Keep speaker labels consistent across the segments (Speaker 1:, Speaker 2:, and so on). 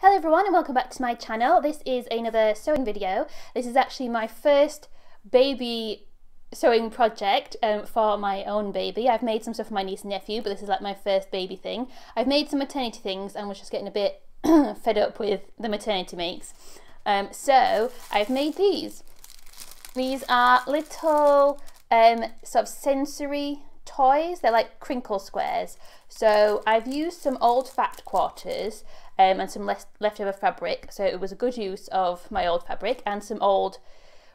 Speaker 1: Hello everyone and welcome back to my channel. This is another sewing video. This is actually my first baby sewing project for my own baby. I've made some stuff for my niece and nephew, but this is like my first baby thing. I've made some maternity things and was just getting a bit fed up with the maternity makes. So I've made these. These are little sort of sensory toys. They're like crinkle squares. So I've used some old fact quarters and some leftover fabric, so it was a good use of my old fabric, and some old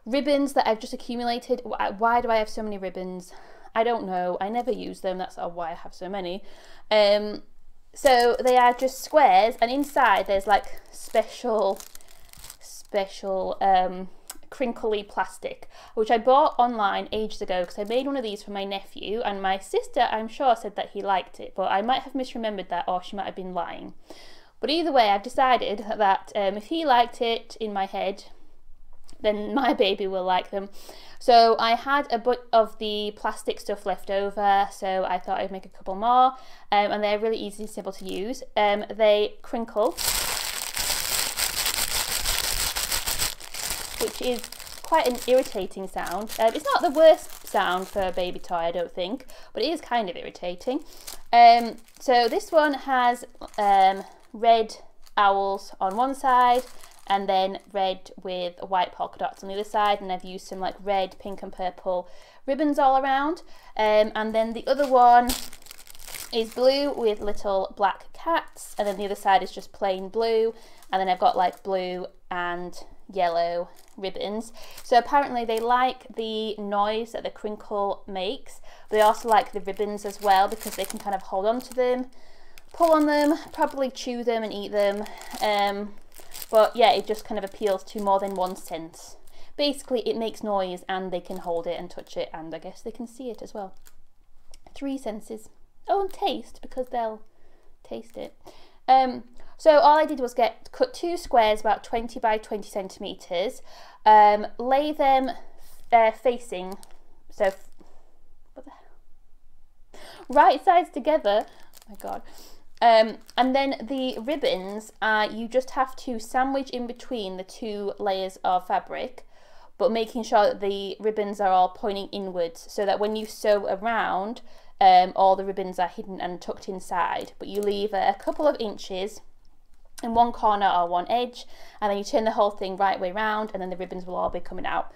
Speaker 1: ribbons that I've just accumulated. Why do I have so many ribbons? I don't know, I never use them, that's why I have so many. So they are just squares, and inside there's like special crinkly plastic, which I bought online ages ago because I made one of these for my nephew, and my sister, I'm sure, said that he liked it, but I might have misremembered that, or she might have been lying. But either way, I've decided that if he liked it in my head, then my baby will like them. So I had a bit of the plastic stuff left over, so I thought I'd make a couple more, and they're really easy and simple to use. They crinkle, which is quite an irritating sound. It's not the worst sound for a baby toy, I don't think, but it is kind of irritating. So this one has red owls on one side and then red with white polka dots on the other side, and I've used some like red, pink and purple ribbons all around, and then the other one is blue with little black cats, and then the other side is just plain blue, and then I've got like blue and yellow ribbons. So apparently they like the noise that the crinkle makes, but they also like the ribbons as well because they can kind of hold on to them, pull on them, probably chew them and eat them, but yeah, it just kind of appeals to more than one sense. Basically it makes noise and they can hold it and touch it, and I guess they can see it as well. 3 senses. Oh, and taste, because they'll taste it. So all I did was cut 2 squares about 20 by 20 centimeters, lay them facing, so what the hell? Right sides together. Oh my god. And then the ribbons, you just have to sandwich in between the 2 layers of fabric, but making sure that the ribbons are all pointing inwards, so that when you sew around, all the ribbons are hidden and tucked inside, but you leave a couple of inches in one corner or one edge, and then you turn the whole thing right way round, and then the ribbons will all be coming out.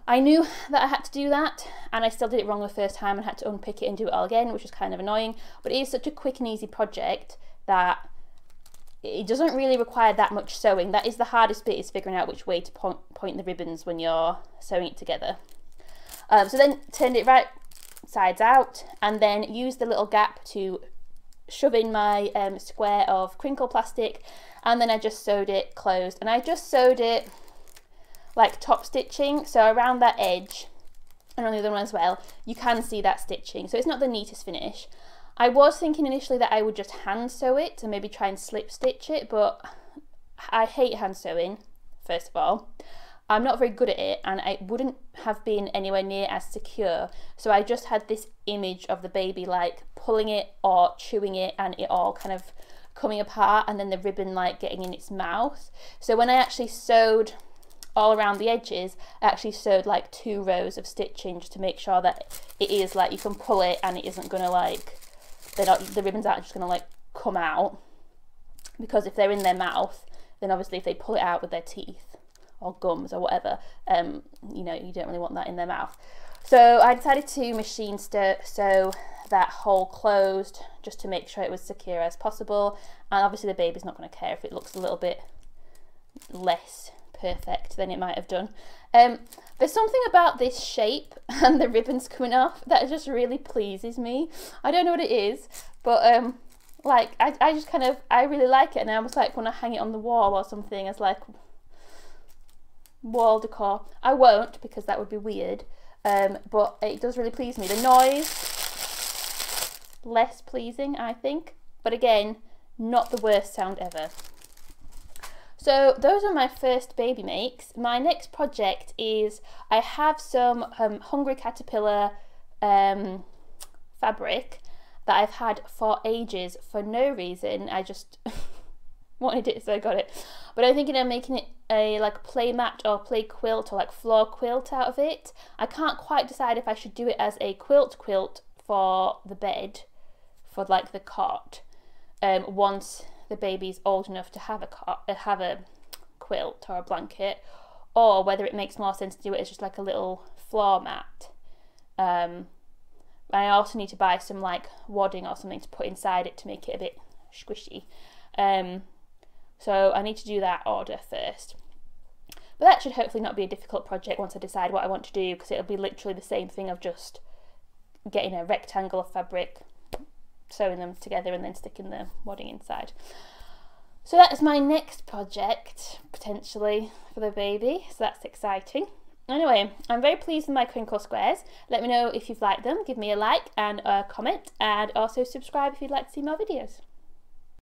Speaker 1: I knew that I had to do that, and I still did it wrong the first time and had to unpick it and do it all again, which was kind of annoying, but it is such a quick and easy project that it doesn't really require that much sewing. That is the hardest bit, is figuring out which way to point the ribbons when you're sewing it together. So then turned it right sides out, and then used the little gap to shove in my square of crinkle plastic, and then I just sewed it closed, and I just sewed it like top stitching, so around that edge and on the other one as well, you can see that stitching, so it's not the neatest finish. I was thinking initially that I would just hand sew it and maybe try and slip stitch it, but I hate hand sewing, first of all. I'm not very good at it, and it wouldn't have been anywhere near as secure, so I just had this image of the baby like pulling it or chewing it and it all kind of coming apart, and then the ribbon like getting in its mouth. So when I actually sewed all around the edges, I actually sewed like 2 rows of stitching just to make sure that it is like you can pull it and it isn't gonna like, the ribbons aren't just gonna like come out, because if they're in their mouth, then obviously if they pull it out with their teeth or gums or whatever, you know, you don't really want that in their mouth. So I decided to machine sew that hole closed just to make sure it was secure as possible, and obviously the baby's not going to care if it looks a little bit less perfect than it might have done. There's something about this shape and the ribbons coming off that just really pleases me. I don't know what it is, but like I just kind of, I really like it, and I almost like want to hang it on the wall or something as like wall decor. I won't, because that would be weird, but it does really please me. The noise, less pleasing I think, but again, not the worst sound ever. So those are my first baby makes. My next project is, I have some Hungry Caterpillar fabric that I've had for ages for no reason. I just wanted it, so I got it. But I'm thinking of making it a like play mat or play quilt or like floor quilt out of it. I can't quite decide if I should do it as a quilt for the bed, for like the cot, once the baby's old enough to have a quilt or a blanket, or whether it makes more sense to do it as just like a little floor mat. I also need to buy some like wadding or something to put inside it to make it a bit squishy. So I need to do that order first. But that should hopefully not be a difficult project once I decide what I want to do, because it'll be literally the same thing of just getting a rectangle of fabric, sewing them together and then sticking the wadding inside. So that's my next project, potentially, for the baby, so that's exciting. Anyway, I'm very pleased with my crinkle squares. Let me know if you've liked them, give me a like and a comment, and also subscribe if you'd like to see more videos.